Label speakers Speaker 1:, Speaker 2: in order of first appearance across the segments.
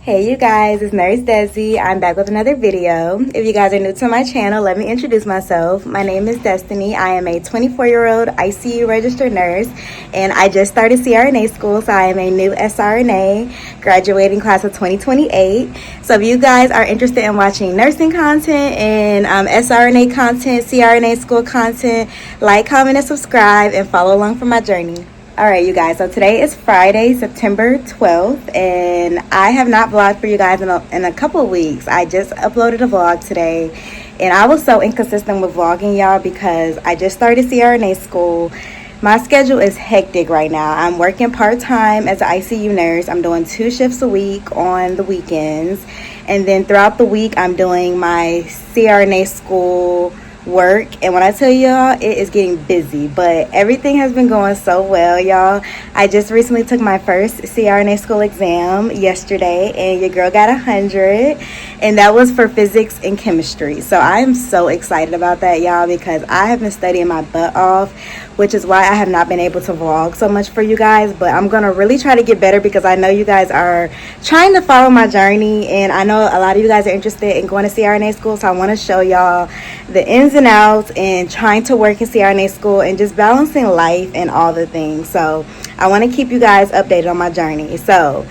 Speaker 1: Hey you guys, it's Nurse Desi. I'm back with another video. If you guys are new to my channel, let me introduce myself. My name is Destiny. I am a 24-year-old ICU registered nurse, and I just started CRNA school, so I am a new SRNA, graduating class of 2028. So if you guys are interested in watching nursing content and SRNA content, CRNA school content, like, comment, and subscribe, and follow along for my journey. Alright you guys, so today is Friday, September 12th, and I have not vlogged for you guys in a couple of weeks. I just uploaded a vlog today, and I was so inconsistent with vlogging, y'all, because I just started CRNA school. My schedule is hectic right now. I'm working part-time as an ICU nurse. I'm doing 2 shifts a week on the weekends, and then throughout the week I'm doing my CRNA school work. And when I tell y'all, it is getting busy, but everything has been going so well, y'all. I just recently took my first CRNA school exam yesterday, and your girl got 100, and that was for physics and chemistry. So I am so excited about that, y'all, because I have been studying my butt off, which is why I have not been able to vlog so much for you guys. But I'm gonna really try to get better, because I know you guys are trying to follow my journey, and I know a lot of you guys are interested in going to CRNA school. So I want to show y'all the ins and outs and trying to work in CRNA school and just balancing life and all the things. So I want to keep you guys updated on my journey. So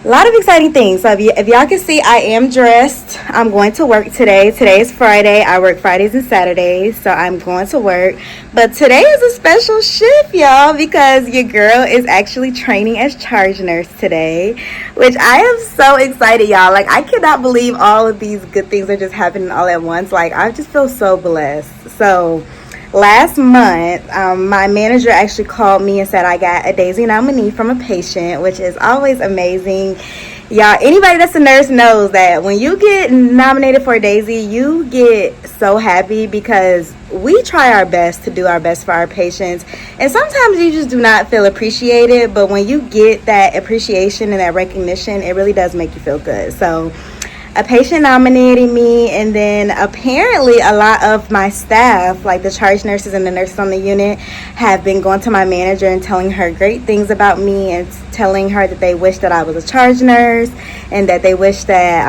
Speaker 1: a lot of exciting things. So if y'all can see, I am dressed. I'm going to work today. Today is Friday. I work Fridays and Saturdays, so I'm going to work. But today is a special shift, y'all, because your girl is actually training as charge nurse today, which I am so excited, y'all. Like, I cannot believe all of these good things are just happening all at once. Like, I just feel so blessed. So last month, my manager actually called me and said I got a Daisy nominee from a patient, which is always amazing. Y'all, anybody that's a nurse knows that when you get nominated for a Daisy, you get so happy, because we try our best to do our best for our patients, and sometimes you just do not feel appreciated, but when you get that appreciation and that recognition, it really does make you feel good. So a patient nominated me, and then apparently a lot of my staff, like the charge nurses and the nurses on the unit, have been going to my manager and telling her great things about me, and telling her that they wish that I was a charge nurse, and that they wish that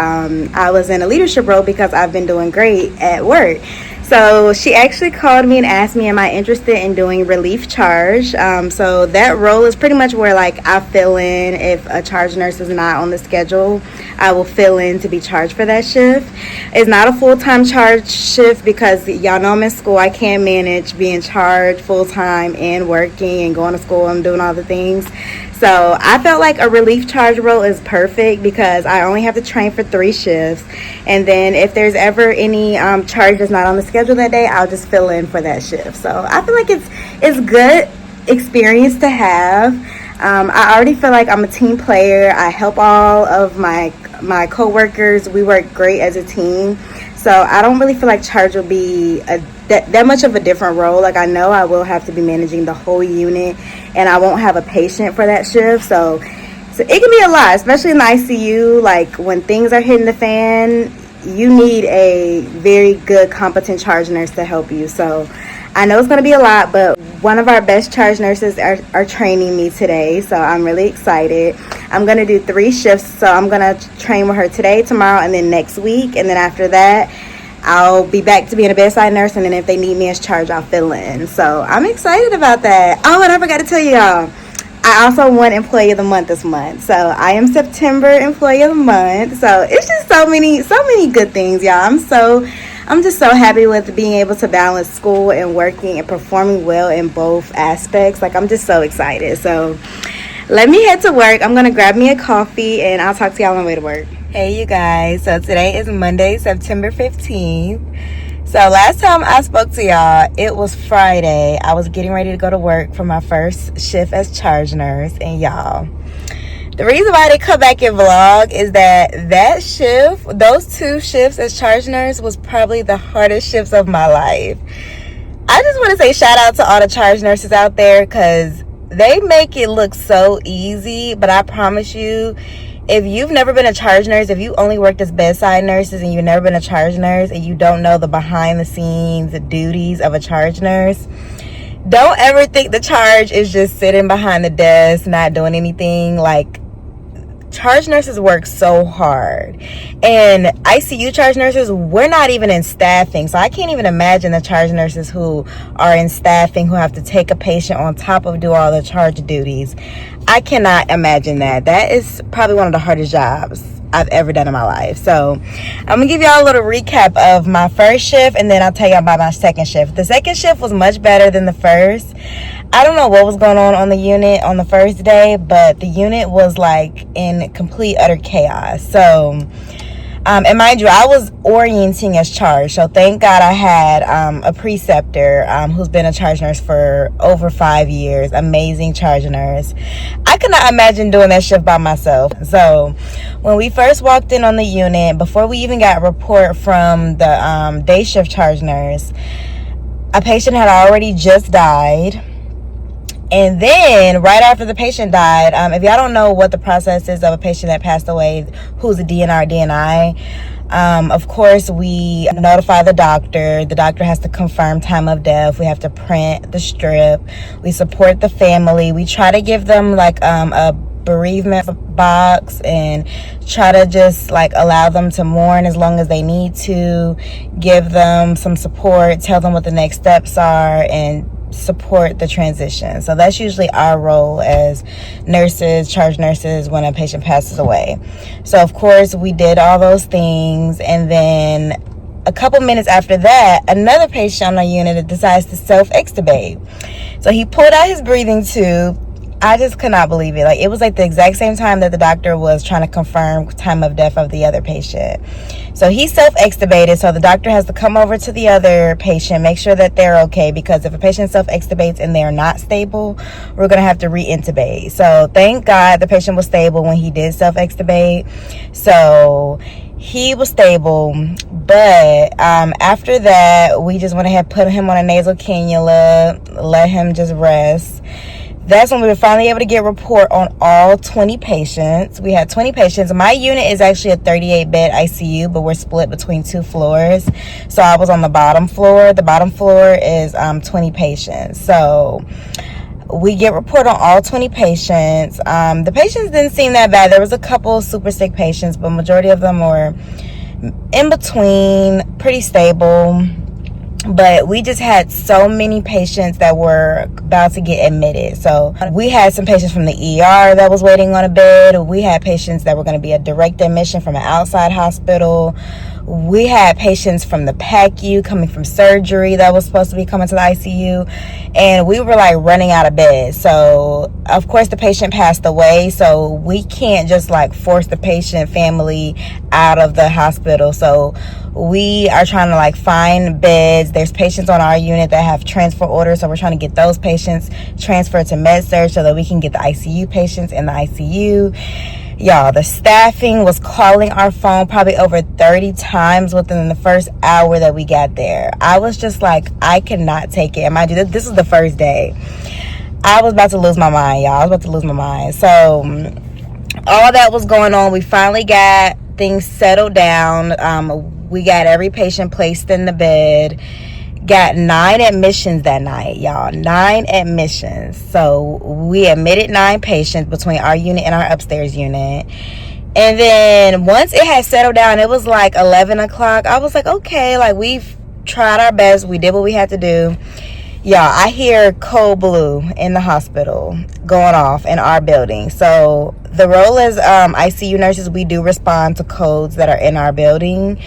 Speaker 1: I was in a leadership role, because I've been doing great at work. So she actually called me and asked me, am I interested in doing relief charge? So that role is pretty much where, like, I fill in if a charge nurse is not on the schedule. I will fill in to be charged for that shift. It's not a full-time charge shift, because y'all know I'm in school. I can't manage being charged full-time and working and going to school and doing all the things. So I felt like a relief charge role is perfect, because I only have to train for 3 shifts. And then if there's ever any charge that's not on the schedule that day, I'll just fill in for that shift. So I feel like it's good experience to have. I already feel like I'm a team player. I help all of my co-workers. We work great as a team. So I don't really feel like charge will be that much of a different role. Like, I know I will have to be managing the whole unit, and I won't have a patient for that shift. So it can be a lot, especially in the ICU. Like, when things are hitting the fan, you need a very good, competent charge nurse to help you. So I know it's going to be a lot, but one of our best charge nurses are training me today, so I'm really excited. I'm going to do 3 shifts, so I'm going to train with her today, tomorrow, and then next week. And then after that, I'll be back to being a bedside nurse, and then if they need me as charge, I'll fill in. So I'm excited about that. Oh, and I forgot to tell y'all, I also won Employee of the Month this month. So I am September Employee of the Month. So it's just so many good things, y'all. I'm just so happy with being able to balance school and working and performing well in both aspects. Like, I'm just so excited. So let me head to work. I'm going to grab me a coffee, and I'll talk to y'all on the way to work. Hey, you guys. So today is Monday, September 15th. So last time I spoke to y'all, it was Friday. I was getting ready to go to work for my first shift as charge nurse. And y'all, the reason why I didn't come back and vlog is that shift, those 2 shifts as charge nurse, was probably the hardest shifts of my life. I just want to say shout out to all the charge nurses out there, because they make it look so easy. But I promise you, if you've never been a charge nurse, if you only worked as bedside nurses and you've never been a charge nurse, and you don't know the behind the scenes duties of a charge nurse, don't ever think the charge is just sitting behind the desk not doing anything. Like, charge nurses work so hard, and ICU charge nurses, we're not even in staffing, so I can't even imagine the charge nurses who are in staffing, who have to take a patient on top of do all the charge duties. I cannot imagine that. That is probably one of the hardest jobs I've ever done in my life. So I'm gonna give y'all a little recap of my first shift, and then I'll tell y'all about my second shift. The second shift was much better than the first. I don't know what was going on the unit on the first day, but the unit was like in complete utter chaos. So and mind you, I was orienting as charge, so thank God I had a preceptor who's been a charge nurse for over 5 years. Amazing charge nurse. I could not imagine doing that shift by myself. So when we first walked in on the unit, before we even got a report from the day shift charge nurse, a patient had already just died. And then right after the patient died, if y'all don't know what the process is of a patient that passed away who's a DNI, of course we notify the doctor. The doctor has to confirm time of death. We have to print the strip. We support the family. We try to give them like a bereavement box and try to just like allow them to mourn as long as they need to, give them some support, tell them what the next steps are, and support the transition. So that's usually our role as nurses, charge nurses, when a patient passes away. So of course we did all those things, and then a couple minutes after that, another patient on our unit decides to self-extubate. So he pulled out his breathing tube. I just could not believe it. Like, it was like the exact same time that the doctor was trying to confirm time of death of the other patient. So he self-extubated, so the doctor has to come over to the other patient, make sure that they're okay, because if a patient self-extubates and they're not stable, we're going to have to re-intubate. So thank God the patient was stable when he did self-extubate. So he was stable, but after that, we just went ahead, put him on a nasal cannula, let him just rest. That's when we were finally able to get a report on all 20 patients. We had 20 patients. My unit is actually a 38-bed ICU, but we're split between 2 floors. So I was on the bottom floor. The bottom floor is 20 patients. So we get report on all 20 patients. The patients didn't seem that bad. There was a couple super sick patients, but majority of them were in between, pretty stable. But we just had so many patients that were about to get admitted. So we had some patients from the ER that was waiting on a bed. We had patients that were going to be a direct admission from an outside hospital. We had patients from the PACU coming from surgery that was supposed to be coming to the ICU. And we were like running out of beds. So of course the patient passed away. So we can't just like force the patient family out of the hospital. So we are trying to like find beds. There's patients on our unit that have transfer orders, so we're trying to get those patients transferred to med-surg so that we can get the ICU patients in the ICU. Y'all, the staffing was calling our phone probably over 30 times within the first hour that we got there. I was just like, I cannot take it. And mind you, this is the first day. I was about to lose my mind, y'all. I was about to lose my mind. So all that was going on. We finally got things settled down. We got every patient placed in the bed. Got 9 admissions that night, y'all. 9 admissions. So we admitted 9 patients between our unit and our upstairs unit. And then once it had settled down, it was like 11 o'clock. I was like, okay, like we've tried our best. We did what we had to do. Y'all, I hear code blue in the hospital going off in our building. So the role as ICU nurses, we do respond to codes that are in our building,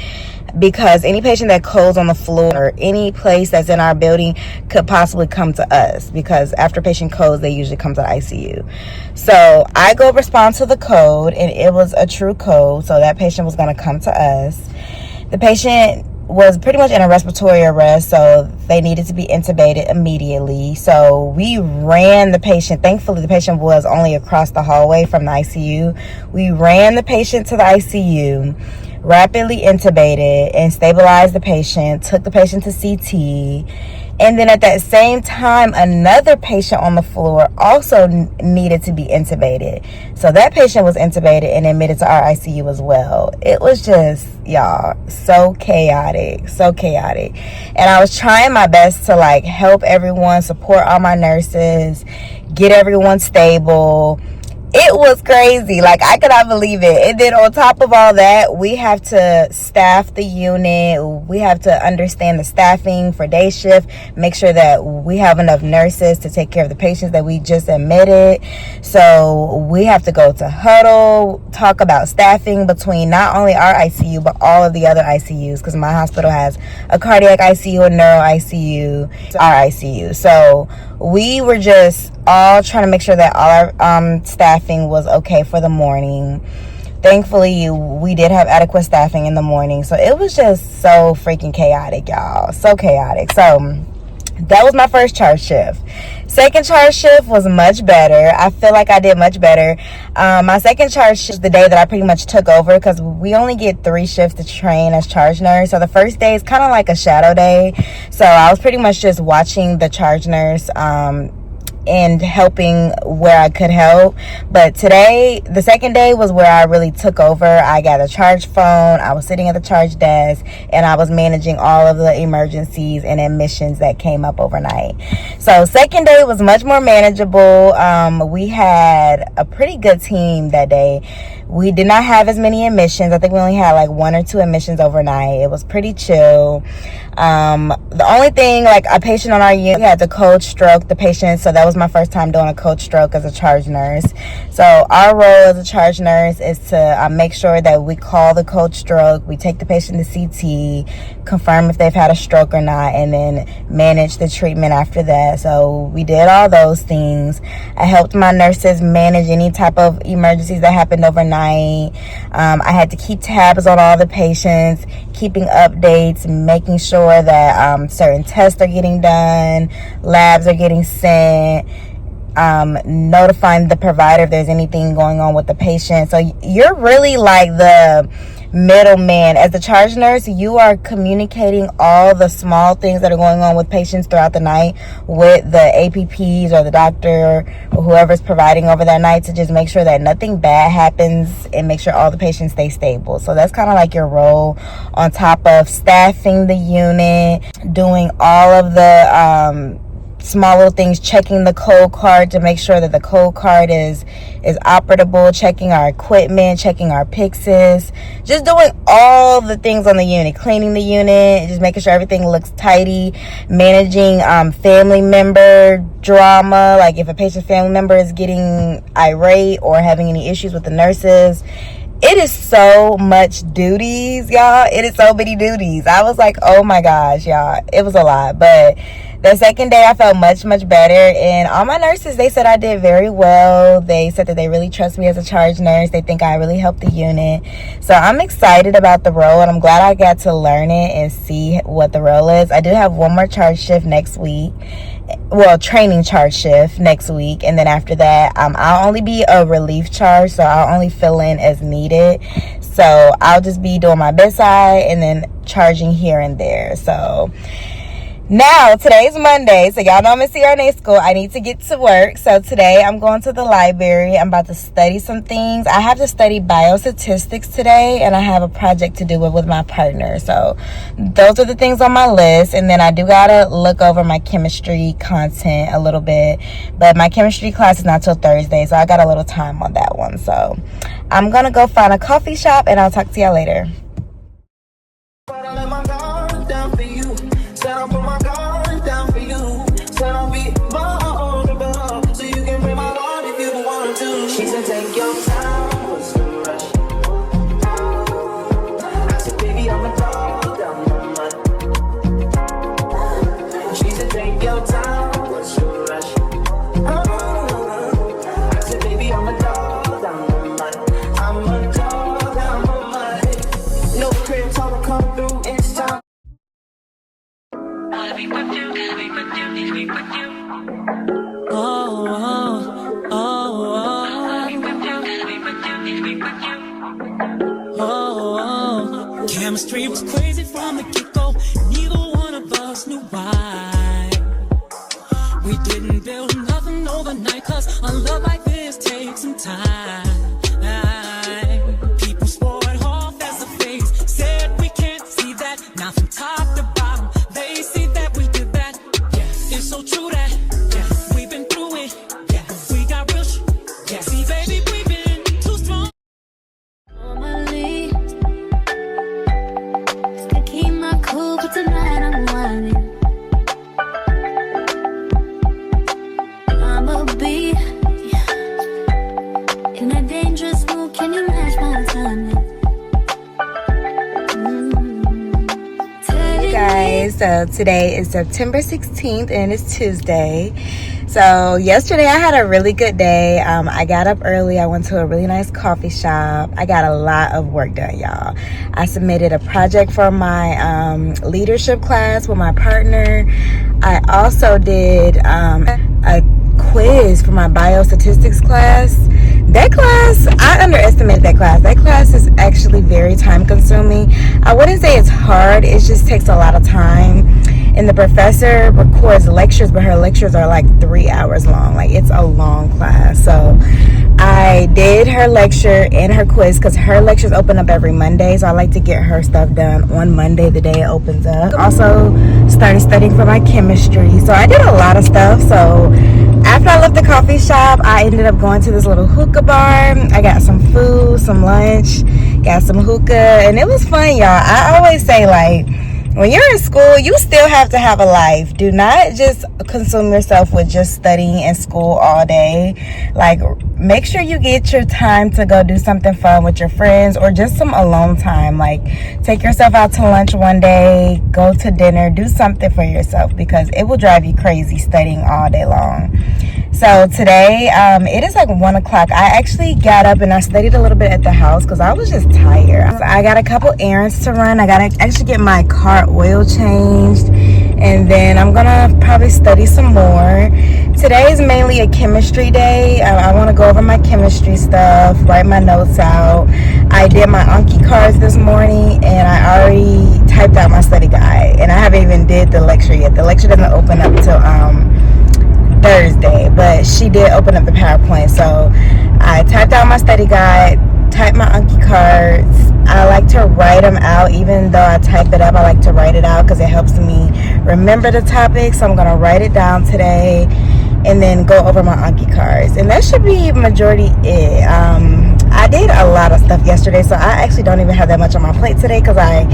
Speaker 1: because any patient that codes on the floor or any place that's in our building could possibly come to us, because after patient codes, they usually come to the ICU. So I go respond to the code, and it was a true code, so that patient was going to come to us. The patient was pretty much in a respiratory arrest, so they needed to be intubated immediately. So we ran the patient. Thankfully, the patient was only across the hallway from the ICU. We ran the patient to the ICU, rapidly intubated and stabilized the patient, took the patient to CT. And then at that same time, another patient on the floor also needed to be intubated. So that patient was intubated and admitted to our ICU as well. It was just, y'all, so chaotic, so chaotic. And I was trying my best to like help everyone, support all my nurses, get everyone stable. It was crazy. Like, I could not believe it. And then on top of all that, we have to staff the unit. We have to understand the staffing for day shift, make sure that we have enough nurses to take care of the patients that we just admitted. So we have to go to huddle, talk about staffing between not only our ICU, but all of the other ICUs, because my hospital has a cardiac ICU, a neuro ICU, our ICU. So we were just all trying to make sure that all our staffing was okay for the morning. Thankfully, we did have adequate staffing in the morning. So it was just so freaking chaotic, y'all. So chaotic. So that was my first charge shift. Second charge shift was much better. I feel like I did much better. My second charge shift is the day that I pretty much took over, because we only get 3 shifts to train as charge nurse. So the first day is kind of like a shadow day. So I was pretty much just watching the charge nurse and helping where I could help. But today, the second day, was where I really took over. I got a charge phone, I was sitting at the charge desk, and I was managing all of the emergencies and admissions that came up overnight. So second day was much more manageable. We had a pretty good team that day. We did not have as many admissions. I think we only had like 1 or 2 admissions overnight. It was pretty chill. The only thing, like, a patient on our unit, we had to code stroke the patient. So that was my first time doing a code stroke as a charge nurse. So our role as a charge nurse is to make sure that we call the code stroke, we take the patient to CT, confirm if they've had a stroke or not, and then manage the treatment after that. So we did all those things. I helped my nurses manage any type of emergencies that happened overnight. I had to keep tabs on all the patients, keeping updates, making sure that certain tests are getting done, labs are getting sent, notifying the provider if there's anything going on with the patient. So you're really like the middleman. As the charge nurse, you are communicating all the small things that are going on with patients throughout the night with the APPs or the doctor or whoever's providing over that night, to just make sure that nothing bad happens and make sure all the patients stay stable. So that's kind of like your role, on top of staffing the unit, doing all of the small little things, checking the code card to make sure that the code card is operable, checking our equipment, checking our PICSs, just doing all the things on the unit, cleaning the unit, just making sure everything looks tidy, managing family member drama, like if a patient's family member is getting irate or having any issues with the nurses. It is so much duties, y'all. It is so many duties. I was like, oh my gosh, y'all. It was a lot. But the second day, I felt much, much better. And all my nurses, they said I did very well. They said that they really trust me as a charge nurse. They think I really helped the unit. So I'm excited about the role, and I'm glad I got to learn it and see what the role is. I do have one more charge shift next week. Well, training charge shift next week, and then after that I'll only be a relief charge, so I'll only fill in as needed. So I'll just be doing my bedside and then charging here and there. So now, today's Monday, so y'all know I'm in CRNA school. I need to get to work. So today I'm going to the library. I'm about to study some things. I have to study biostatistics today, and I have a project to do it with my partner. So those are the things on my list. And then I do gotta look over my chemistry content a little bit. But my chemistry class is not till Thursday, so I got a little time on that one. So I'm gonna go find a coffee shop, and I'll talk to y'all later.
Speaker 2: She said, take your time, what's the rush? I said, baby, I'm a dog, down my mind. She said, take your time, what's the rush? I said, baby, I'm a dog, down my mind. I'm a dog, down my mind. No crib, told her come through, it's time. Gotta be with you, gotta be with you, need to be with you. Oh, oh, oh, oh. Oh, chemistry was crazy from the get-go. Neither one of us knew why. We didn't build nothing overnight, cause a love like this takes some time. People swore it off as a phase, said we can't see that. Now from top to bottom, they see that we did that. Yeah, it's so true that, yeah, we've been through it. Yeah, we got real shit. Yeah, see, baby.
Speaker 1: Hey guys, so today is September 16th and it's Tuesday. So yesterday I had a really good day. I got up early. I went to a really nice coffee shop. I got a lot of work done, y'all. I submitted a project for my leadership class with my partner. I also did a quiz for my biostatistics class. That class, I underestimated that class. That class is actually very time consuming. I wouldn't say it's hard, it just takes a lot of time. And the professor records lectures, but her lectures are like 3 hours long. Like, it's a long class. So I did her lecture and her quiz because her lectures open up every Monday. So I like to get her stuff done on Monday, the day it opens up. Also started studying for my chemistry. So I did a lot of stuff. So after I left the coffee shop, I ended up going to this little hookah bar. I got some food, some lunch, got some hookah, and it was fun, y'all. I always say, like, when you're in school, you still have to have a life. Do not just consume yourself with just studying in school all day. Like, make sure you get your time to go do something fun with your friends or just some alone time. Like, take yourself out to lunch one day, go to dinner, do something for yourself because it will drive you crazy studying all day long. So today, it is like 1 o'clock. I actually got up and I studied a little bit at the house because I was just tired. I got a couple errands to run. I got to actually get my car oil changed. And then I'm going to probably study some more. Today is mainly a chemistry day. I want to go over my chemistry stuff, write my notes out. I did my Anki cards this morning and I already typed out my study guide. And I haven't even did the lecture yet. The lecture doesn't open up till Thursday, but she did open up the PowerPoint. So I typed out my study guide, typed my Anki cards. I like to write them out. Even though I type it up, I like to write it out because it helps me remember the topic. So I'm going to write it down today and then go over my Anki cards. And that should be majority it. I did a lot of stuff yesterday, so I actually don't even have that much on my plate today because I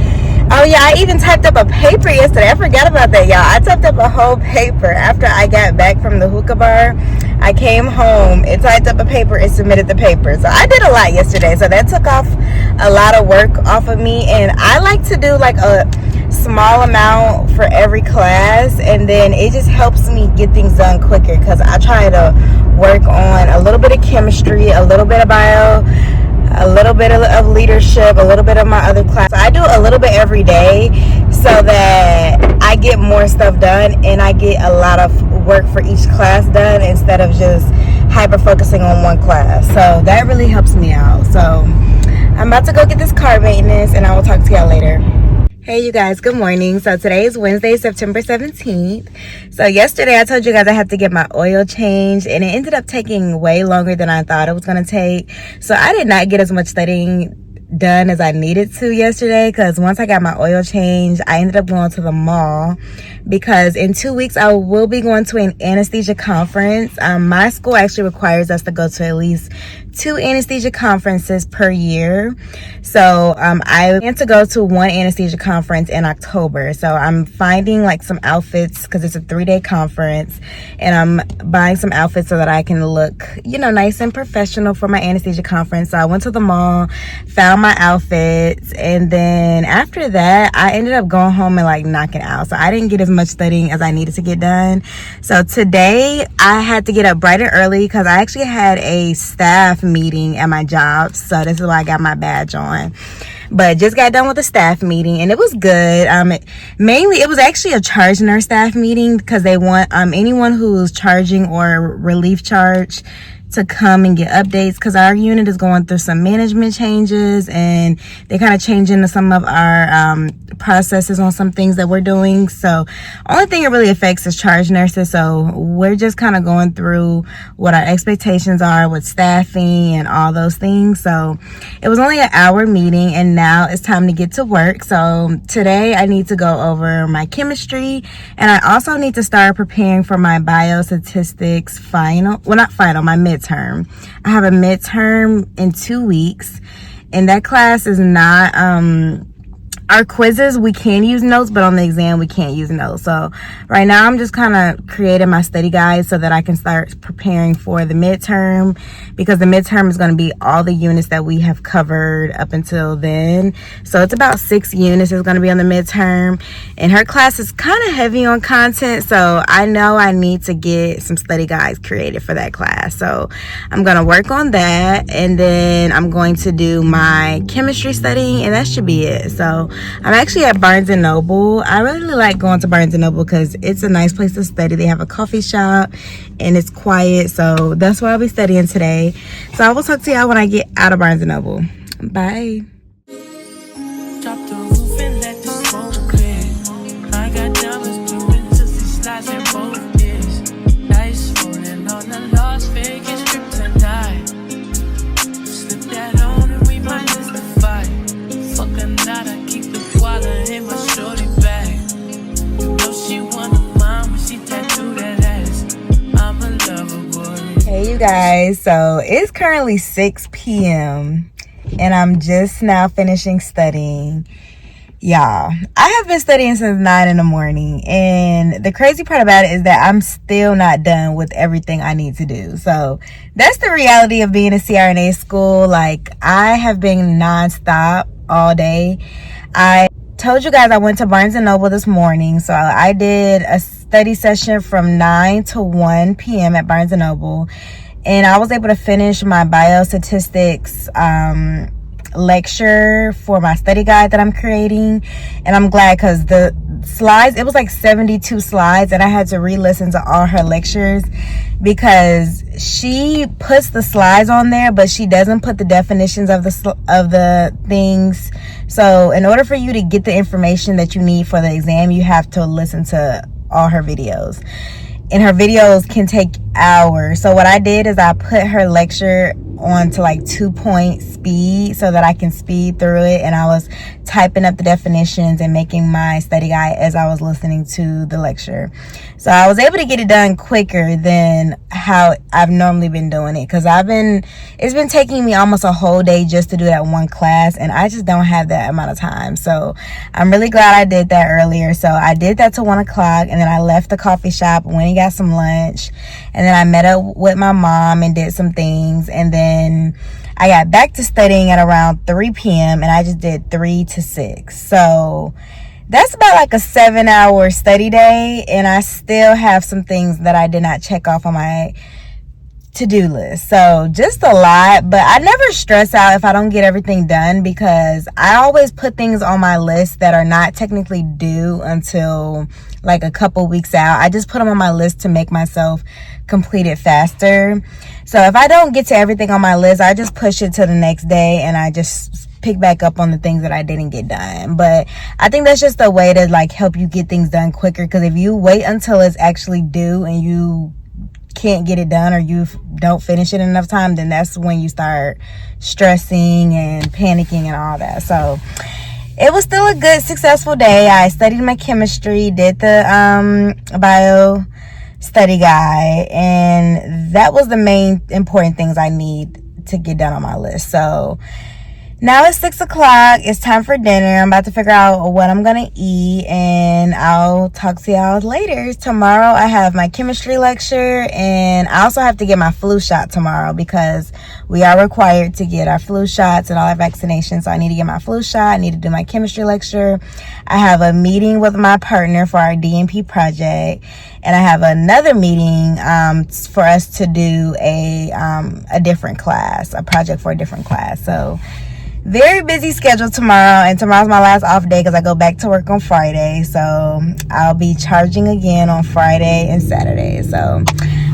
Speaker 1: even typed up a paper yesterday. I forgot about that, y'all. I typed up a whole paper after I got back from the hookah bar. I came home and typed up a paper and submitted the paper. So I did a lot yesterday. So that took off a lot of work off of me. And I like to do like a small amount for every class. And then it just helps me get things done quicker because I try to work on a little bit of chemistry, a little bit of bio, a little bit of leadership, a little bit of my other class. I do a little bit every day so that I get more stuff done and I get a lot of work for each class done instead of just hyper focusing on one class. So that really helps me out. So I'm about to go get this car maintenance and I will talk to y'all later. Hey you guys, good morning. So today is Wednesday, September 17th. So yesterday I told you guys I had to get my oil changed and it ended up taking way longer than I thought it was going to take. So I did not get as much studying done as I needed to yesterday because once I got my oil changed, I ended up going to the mall because in 2 weeks I will be going to an anesthesia conference. My school actually requires us to go to at least 2 anesthesia conferences per year. So I plan to go to one anesthesia conference in October. So I'm finding like some outfits because it's a 3-day conference and I'm buying some outfits so that I can look, you know, nice and professional for my anesthesia conference. So I went to the mall, found my outfits, and then after that I ended up going home and like knocking out. So I didn't get as much studying as I needed to get done. So today I had to get up bright and early because I actually had a staff meeting at my job. So this is why I got my badge on. But just got done with the staff meeting and it was good. Mainly it was actually a charge nurse staff meeting because they want anyone who's charging or relief charge to come and get updates because our unit is going through some management changes and they kind of changing some of our processes on some things that we're doing. So only thing it really affects is charge nurses. So we're just kind of going through what our expectations are with staffing and all those things. So it was only an hour meeting and now it's time to get to work. So today I need to go over my chemistry and I also need to start preparing for my biostatistics final. Well, not final, my midterm. I have a midterm in 2 weeks and that class is not our quizzes, we can use notes, but on the exam, we can't use notes. So right now, I'm just kind of creating my study guide so that I can start preparing for the midterm, because the midterm is going to be all the units that we have covered up until then. So it's about 6 units is going to be on the midterm, and her class is kind of heavy on content. So I know I need to get some study guides created for that class. So I'm going to work on that, and then I'm going to do my chemistry study, and that should be it. So I'm actually at Barnes & Noble. I really like going to Barnes & Noble because it's a nice place to study. They have a coffee shop and it's quiet. So that's why I'll be studying today. So I will talk to y'all when I get out of Barnes & Noble. Bye.
Speaker 2: Drop the roof and let the smoke clear. I got diamonds doing just these slides and both ears. Dice rolling on the Las Vegas strip tonight. Slip that on and we might miss the fight. Fuck a night, I keep the wallet in my shorty bag. You know she wanna mine when she tattoo that ass. I'm a lover boy.
Speaker 1: Hey you guys, so it's currently 6 p.m. and I'm just now finishing studying. Y'all, I have been studying since 9 in the morning, and the crazy part about it is that I'm still not done with everything I need to do. So that's the reality of being a CRNA school. Like, I have been nonstop all day. I told you guys I went to Barnes & Noble this morning, so I did a study session from 9 to 1 p.m. at Barnes & Noble, and I was able to finish my biostatistics lecture for my study guide that I'm creating. And I'm glad, because the slides, it was like 72 slides, and I had to re-listen to all her lectures because she puts the slides on there, but she doesn't put the definitions of the things. So in order for you to get the information that you need for the exam, you have to listen to all her videos, and her videos can take hours. So what I did is I put her lecture on to like 2-point speed so that I can speed through it, and I was typing up the definitions and making my study guide as I was listening to the lecture. So I was able to get it done quicker than how I've normally been doing it, because it's been taking me almost a whole day just to do that one class, and I just don't have that amount of time. So I'm really glad I did that earlier. So I did that till 1 o'clock, and then I left the coffee shop, went and got some lunch, and then I met up with my mom and did some things, and then I got back to studying at around 3 p.m. and I just did 3 to 6. So that's about like a 7-hour study day, and I still have some things that I did not check off on my to-do list. So just a lot, but I never stress out if I don't get everything done, because I always put things on my list that are not technically due until like a couple weeks out. I just put them on my list to make myself complete it faster. So if I don't get to everything on my list, I just push it to the next day, and I just pick back up on the things that I didn't get done. But I think that's just a way to like help you get things done quicker, because if you wait until it's actually due and you can't get it done, or you don't finish it in enough time, then that's when you start stressing and panicking and all that. So it was still a good, successful day. I studied my chemistry, did the bio study guide, and that was the main important things I need to get done on my list. So now it's 6 o'clock. It's time for dinner. I'm about to figure out what I'm gonna eat, and I'll talk to y'all later. Tomorrow I have my chemistry lecture, and I also have to get my flu shot tomorrow, because we are required to get our flu shots and all our vaccinations. So I need to get my flu shot. I need to do my chemistry lecture. I have a meeting with my partner for our DNP project, and I have another meeting for us to do a different class, a project for a different class. So very busy schedule tomorrow, and tomorrow's my last off day because I go back to work on Friday. So I'll be charging again on Friday and Saturday. So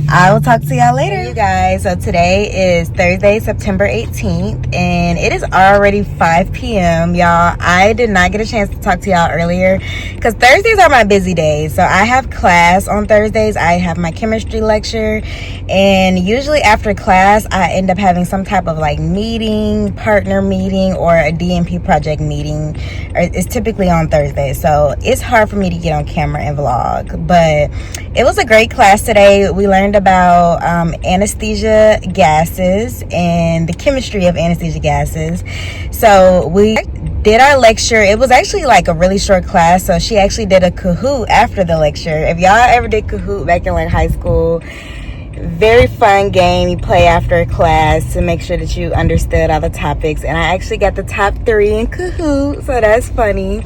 Speaker 1: I will talk to y'all later, you guys. So today is Thursday, September 18th, and it is already 5 p.m. Y'all, I did not get a chance to talk to y'all earlier because Thursdays are my busy days. So I have class on Thursdays. I have my chemistry lecture, and usually after class I end up having some type of like meeting, partner meeting, or a DNP project meeting. It's typically on Thursday, so it's hard for me to get on camera and vlog. But it was a great class today. We learned about anesthesia gases and the chemistry of anesthesia gases. So we did our lecture. It was actually like a really short class, so she actually did a Kahoot after the lecture. If y'all ever did Kahoot back in like high school, very fun game you play after class to make sure that you understood all the topics. And I actually got the top 3 in Kahoot, so that's funny.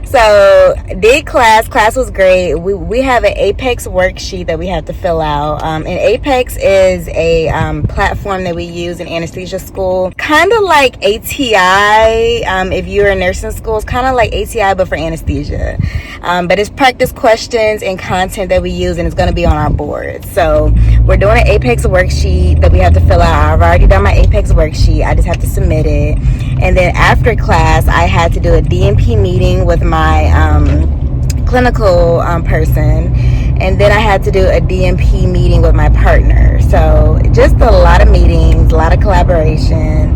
Speaker 1: So did class was great. We have an Apex worksheet that we have to fill out, and Apex is a platform that we use in anesthesia school, kind of like ATI. If you're in nursing school, it's kind of like ATI but for anesthesia, but it's practice questions and content that we use, and it's going to be on our board. So we're doing an Apex worksheet that we have to fill out. I've already done my Apex worksheet. I just have to submit it. And then after class, I had to do a DNP meeting with my clinical person. And then I had to do a DNP meeting with my partner. So just a lot of meetings, a lot of collaboration.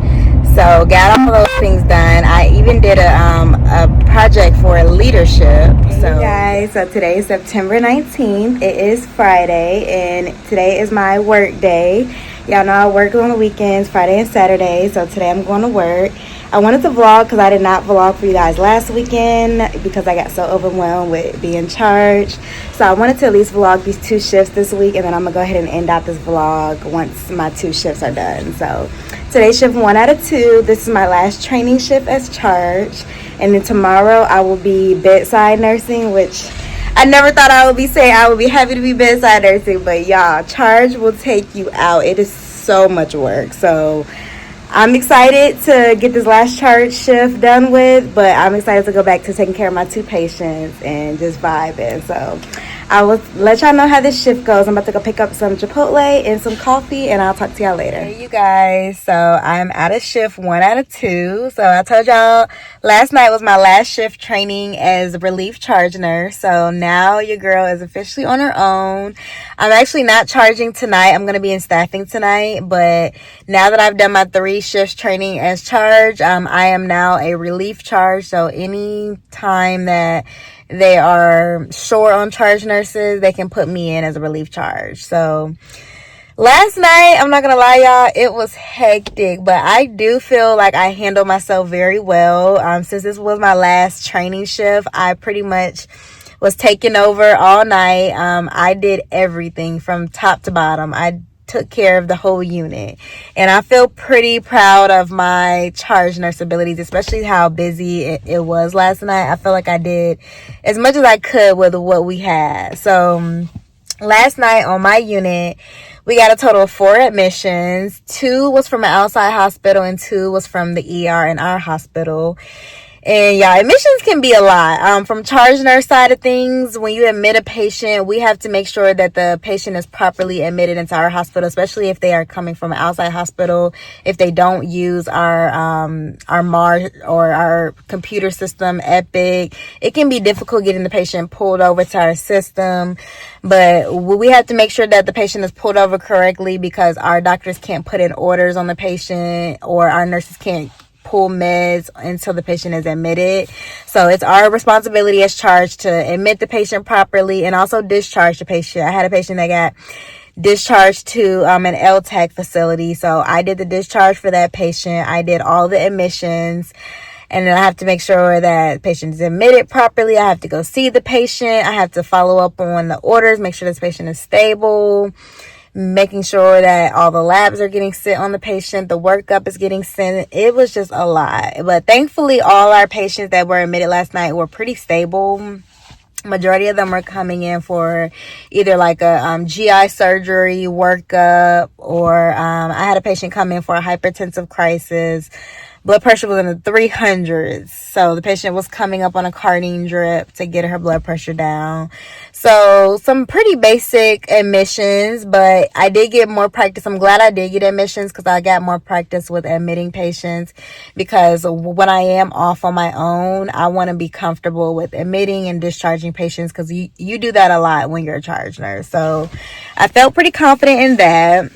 Speaker 1: So got all those things done. I even did a project for leadership. So hey guys, so today is September 19th. It is Friday, and today is my work day. Y'all know I work on the weekends, Friday and Saturday, so today I'm going to work. I wanted to vlog because I did not vlog for you guys last weekend because I got so overwhelmed with being charged. So I wanted to at least vlog these 2 shifts this week, and then I'm going to go ahead and end out this vlog once my 2 shifts are done. So today's shift 1 out of 2. This is my last training shift as charge. And then tomorrow I will be bedside nursing, which I never thought I would be saying. I would be happy to be bedside nursing, but y'all, charge will take you out. It is so much work. So I'm excited to get this last charge shift done with, but I'm excited to go back to taking care of my 2 patients and just vibing. So I will let y'all know how this shift goes. I'm about to go pick up some Chipotle and some coffee, and I'll talk to y'all later. Hey, you guys. So I'm out of shift 1 out of 2. So I told y'all last night was my last shift training as a relief charge nurse. So now your girl is officially on her own. I'm actually not charging tonight. I'm going to be in staffing tonight. But now that I've done my 3 shifts training as charge, I am now a relief charge. So any time that they are short on charge nurses, they can put me in as a relief charge. So last night, I'm not gonna lie, y'all, it was hectic, but I do feel like I handled myself very well. Since this was my last training shift, I pretty much was taking over all night. I did everything from top to bottom. I took care of the whole unit, and I feel pretty proud of my charge nurse abilities, especially how busy it was last night. I feel like I did as much as I could with what we had. So last night on my unit, we got a total of 4 admissions. 2 was from an outside hospital and 2 was from the ER in our hospital. And yeah, admissions can be a lot. From charge nurse side of things, when you admit a patient, we have to make sure that the patient is properly admitted into our hospital, especially if they are coming from an outside hospital. If they don't use our MAR or our computer system, Epic, it can be difficult getting the patient pulled over to our system. But we have to make sure that the patient is pulled over correctly, because our doctors can't put in orders on the patient, or our nurses can't pull meds until the patient is admitted. So it's our responsibility as charge to admit the patient properly and also discharge the patient. I had a patient that got discharged to an LTAC facility, so I did the discharge for that patient. I did all the admissions, and then I have to make sure that the patient is admitted properly. I have to go see the patient. I have to follow up on the orders, make sure this patient is stable, making sure that all the labs are getting sent on the patient, the workup is getting sent. It was just a lot. But thankfully, all our patients that were admitted last night were pretty stable. Majority of them were coming in for either like a GI surgery workup, or I had a patient come in for a hypertensive crisis. Blood pressure was in the 300s. So the patient was coming up on a cardiac drip to get her blood pressure down. So some pretty basic admissions, but I did get more practice. I'm glad I did get admissions, because I got more practice with admitting patients, because when I am off on my own, I want to be comfortable with admitting and discharging patients, because you do that a lot when you're a charge nurse. So I felt pretty confident in that.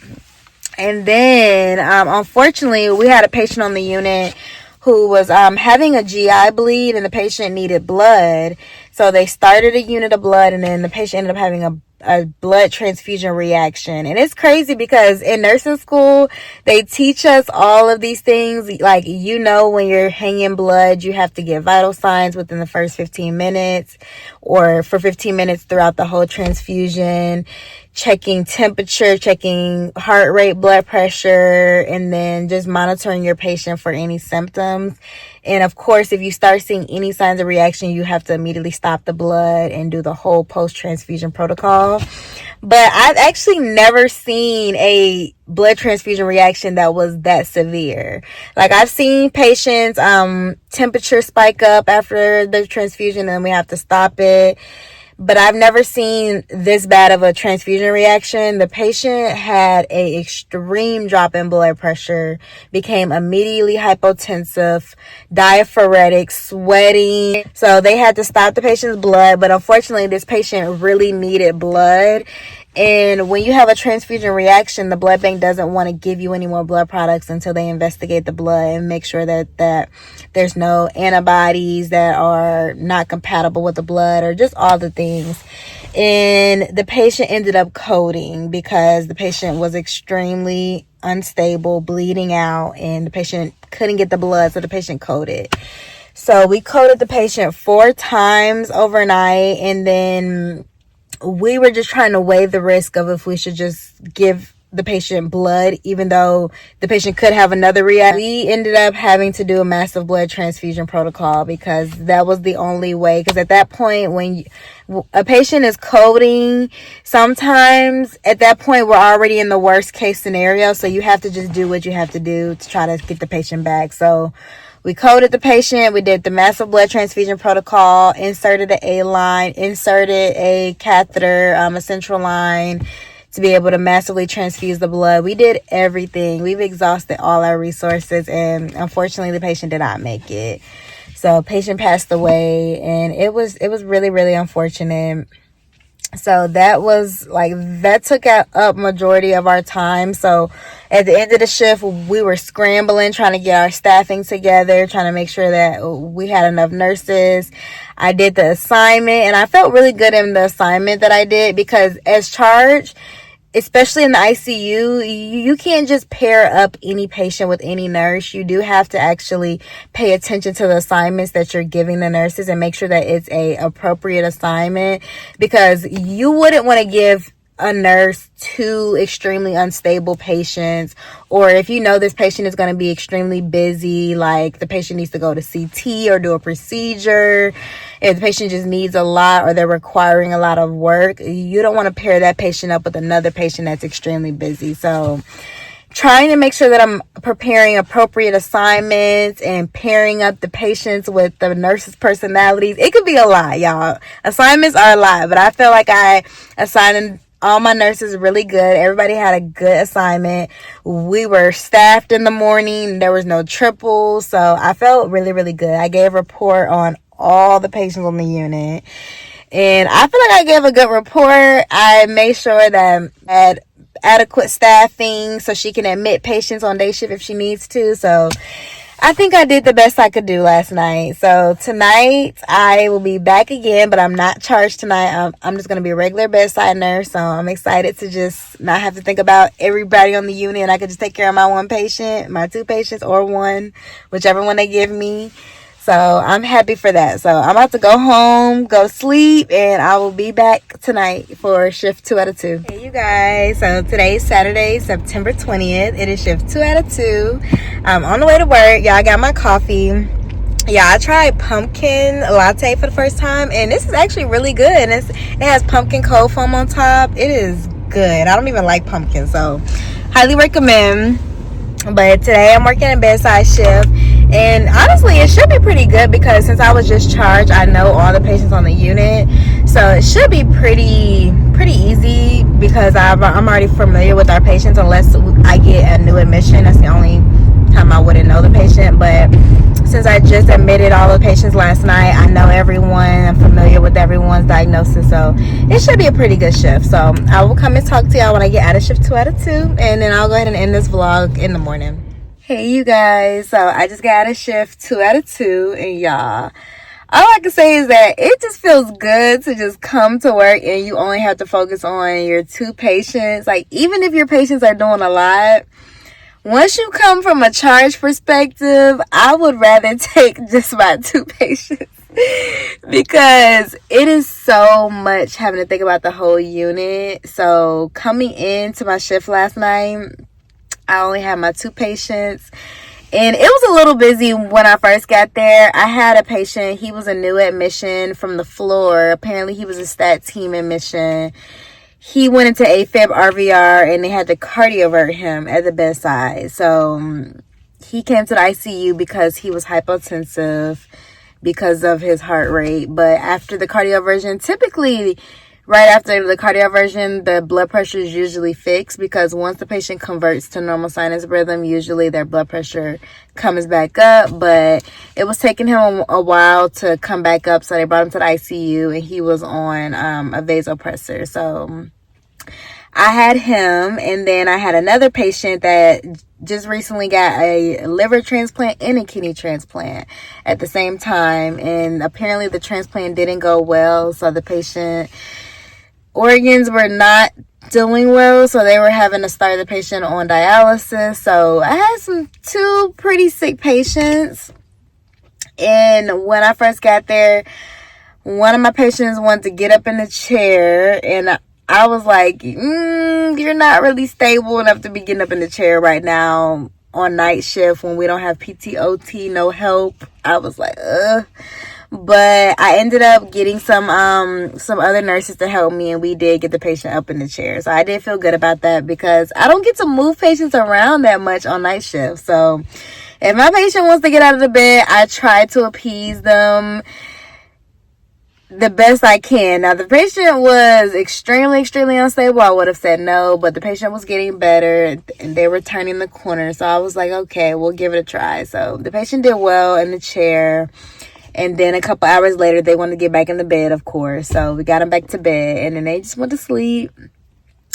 Speaker 1: And then, unfortunately, we had a patient on the unit who was having a GI bleed, and the patient needed blood. So they started a unit of blood, and then the patient ended up having a blood transfusion reaction. And it's crazy because in nursing school, they teach us all of these things. Like, you know, when you're hanging blood, you have to get vital signs within the first 15 minutes or for 15 minutes throughout the whole transfusion, checking temperature, checking heart rate, blood pressure, and then just monitoring your patient for any symptoms. And of course, if you start seeing any signs of reaction, you have to immediately stop the blood and do the whole post-transfusion protocol. But I've actually never seen a blood transfusion reaction that was that severe. Like, I've seen patients, temperature spike up after the transfusion and we have to stop it. But I've never seen this bad of a transfusion reaction. The patient had an extreme drop in blood pressure, became immediately hypotensive, diaphoretic, sweating. So they had to stop the patient's blood. But unfortunately, this patient really needed blood. And when you have a transfusion reaction, the blood bank doesn't want to give you any more blood products until they investigate the blood and make sure that there's no antibodies that are not compatible with the blood or just all the things. And the patient ended up coding because the patient was extremely unstable, bleeding out, and the patient couldn't get the blood, so the patient coded. So we coded the patient 4 times overnight, and then we were just trying to weigh the risk of if we should just give the patient blood, even though the patient could have another reaction. We ended up having to do a massive blood transfusion protocol because that was the only way. Because at that point, when a patient is coding, sometimes at that point we're already in the worst case scenario. So you have to just do what you have to do to try to get the patient back. So we coded the patient, we did the massive blood transfusion protocol, inserted an A line, inserted a catheter, a central line to be able to massively transfuse the blood. We did everything. We've exhausted all our resources, and unfortunately the patient did not make it. So patient passed away, and it was really, really unfortunate. So that took up majority of our time. So at the end of the shift, we were scrambling, trying to get our staffing together, trying to make sure that we had enough nurses. I did the assignment, and I felt really good in the assignment that I did because as charge, especially in the ICU, you can't just pair up any patient with any nurse. You do have to actually pay attention to the assignments that you're giving the nurses and make sure that it's a appropriate assignment, because you wouldn't want to give a nurse 2 extremely unstable patients, or if you know this patient is going to be extremely busy, like the patient needs to go to CT or do a procedure, if the patient just needs a lot or they're requiring a lot of work, you don't want to pair that patient up with another patient that's extremely busy. So trying to make sure that I'm preparing appropriate assignments and pairing up the patients with the nurses' personalities. It could be a lot, y'all. Assignments are a lot, but I feel like I assigned all my nurses really good. Everybody had a good assignment. We were staffed in the morning. There was no triples. So I felt really, really good. I gave a report on all the patients on the unit, and I feel like I gave a good report. I made sure that I had adequate staffing so she can admit patients on day shift if she needs to. So I think I did the best I could do last night. So tonight I will be back again, but I'm not charged tonight. I'm just going to be a regular bedside nurse. So I'm excited to just not have to think about everybody on the unit, and I could just take care of my 1 patient, my 2 patients, or 1, whichever one they give me. So I'm happy for that. So I'm about to go home, go to sleep, and I will be back tonight for shift 2 out of 2. Hey, you guys. So today's Saturday, September 20th. It is shift 2 out of 2. I'm on the way to work. Y'all, I got my coffee. Yeah, I tried pumpkin latte for the first time, and this is actually really good. It has pumpkin cold foam on top. It is good. I don't even like pumpkin, so highly recommend. But today I'm working a bedside shift, and honestly it should be pretty good because since I was just charged, I know all the patients on the unit, so it should be pretty easy because I'm already familiar with our patients, unless I get a new admission. That's the only time I wouldn't know the patient. But since I just admitted all the patients last night, I know everyone, I'm familiar with everyone's diagnosis, so it should be a pretty good shift. So I will come and talk to y'all when I get out of shift 2 out of 2, and then I'll go ahead and end this vlog in the morning. Hey you guys, so I just got out of shift 2 out of 2, and y'all, all I can say is that it just feels good to just come to work and you only have to focus on your 2 patients. Like, even if your patients are doing a lot, once you come from a charge perspective, I would rather take just my 2 patients because it is so much having to think about the whole unit. So coming into my shift last night, I only had my 2 patients. And it was a little busy when I first got there. I had a patient, he was a new admission from the floor. Apparently he was a stat team admission. He went into AFib RVR and they had to cardiovert him at the bedside. So he came to the ICU because he was hypotensive because of his heart rate. But after the cardioversion, typically right after the cardioversion, the blood pressure is usually fixed because once the patient converts to normal sinus rhythm, usually their blood pressure comes back up. But it was taking him a while to come back up, so they brought him to the ICU and he was on a vasopressor. So I had him, and then I had another patient that just recently got a liver transplant and a kidney transplant at the same time, and apparently the transplant didn't go well, so the patient organs were not doing well, so they were having to start the patient on dialysis. So I had 2 pretty sick patients, and when I first got there, one of my patients wanted to get up in the chair, and I was like, you're not really stable enough to be getting up in the chair right now on night shift when we don't have PTOT, no help. I was like, ugh. But I ended up getting some other nurses to help me, and we did get the patient up in the chair. So I did feel good about that because I don't get to move patients around that much on night shift. So if my patient wants to get out of the bed, I try to appease them the best I can. Now, the patient was extremely unstable. I would have said no, but the patient was getting better and they were turning the corner. So I was like, okay, we'll give it a try. So the patient did well in the chair. And then a couple hours later, they wanted to get back in the bed, of course. So we got them back to bed, and then they just went to sleep.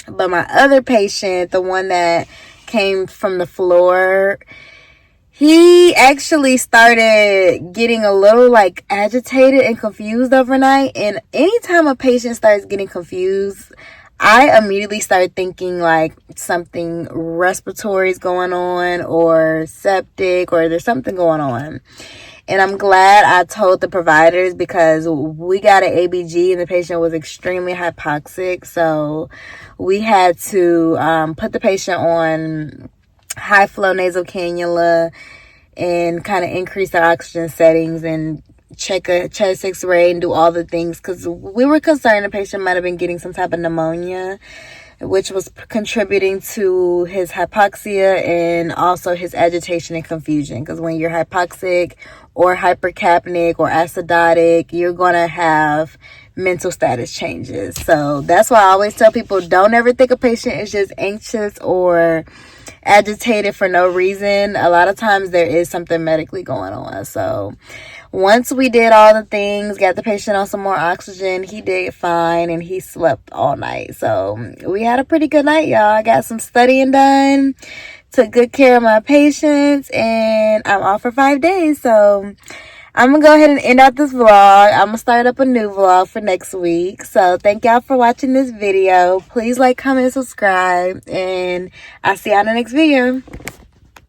Speaker 1: But my other patient, the one that came from the floor, he actually started getting a little like agitated and confused overnight. And anytime a patient starts getting confused, I immediately start thinking like something respiratory is going on or septic or there's something going on. And I'm glad I told the providers because we got an ABG and the patient was extremely hypoxic. So we had to put the patient on high flow nasal cannula and kind of increase their oxygen settings and check a chest x-ray and do all the things because we were concerned the patient might have been getting some type of pneumonia, which was contributing to his hypoxia and also his agitation and confusion. Because when you're hypoxic or hypercapnic or acidotic, you're going to have mental status changes. So that's why I always tell people, don't ever think a patient is just anxious or agitated for no reason. A lot of times there is something medically going on. So once we did all the things, got the patient on some more oxygen, he did fine and he slept all night. So we had a pretty good night, y'all. I got some studying done, took good care of my patients, and I'm off for 5 days. So I'm going to go ahead and end out this vlog. I'm going to start up a new vlog for next week. So thank y'all for watching this video. Please like, comment, subscribe, and I'll see y'all in the next video.